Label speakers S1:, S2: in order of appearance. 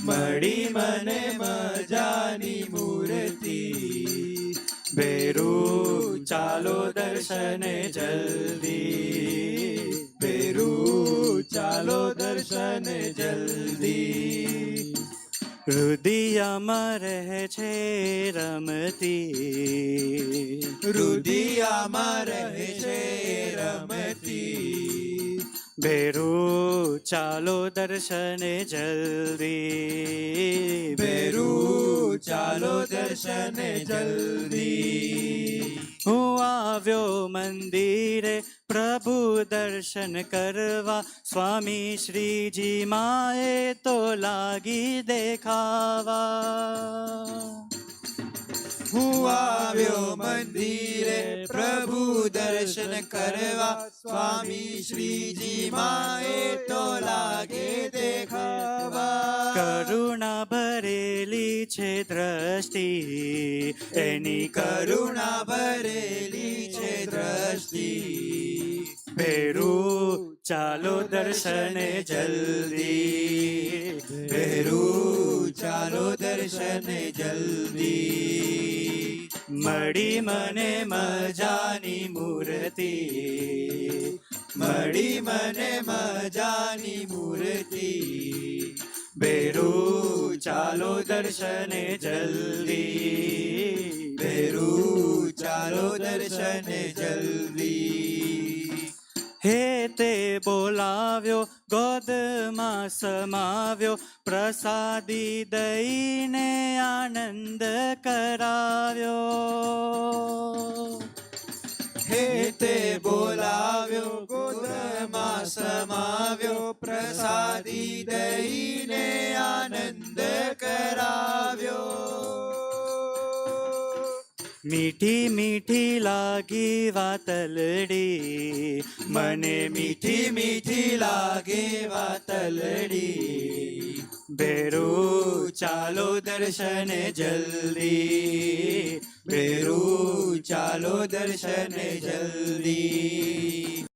S1: મળી મને મજાની મૂર્તિ ભેરું ચાલો દર્શને જલ્દી ભેરું ચાલો દર્શને જલ્દી
S2: હૃદયમાં રહે છે રમતી
S1: હૃદયમાં રહે છે રમતી
S2: ભેરું ચાલો દર્શને જલ્દી
S1: ભેરું ચાલો દર્શને જલ્દી
S2: હું આવ્યો મંદિરે પ્રભુ દર્શન કરવા સ્વામી શ્રીજી માએ તો લાગી દેખાવા
S1: હું આવ્યો મંદિરે પ્રભુ દર્શન કરવા સ્વામી શ્રીજી માએ તો લાગે દેખાવા
S2: કરુણા ભરેલી છે દ્રષ્ટિ એની
S1: કરુણા ભરેલી છે દ્રષ્ટિ
S2: ભેરું ચાલો દર્શને જલ્દી
S1: ભેરું ચાલો દર્શને જલ્દી
S2: મળી મને મજાની મૂર્તિ
S1: મળી મને મજાની મૂર્તિ
S2: ભેરું ચાલો દર્શને જલ્દી
S1: ભેરું ચાલો દર્શને જલ્દી
S2: હે તે બોલાવ્યો ગોદમાં સમાવ્યો પ્રસાદી દઈને આનંદ કરાવ્યો
S1: હે તે બોલાવ્યો ગોદમાં સમાવ્યો પ્રસાદી દઈને આનંદ કરાવ્યો
S2: મીઠી મીઠી લાગી વાતલડી
S1: મને મીઠી મીઠી લાગે વાતલડી
S2: ભેરું
S1: ચાલો દર્શને જલ્દી ભેરું ચાલો દર્શને જલ્દી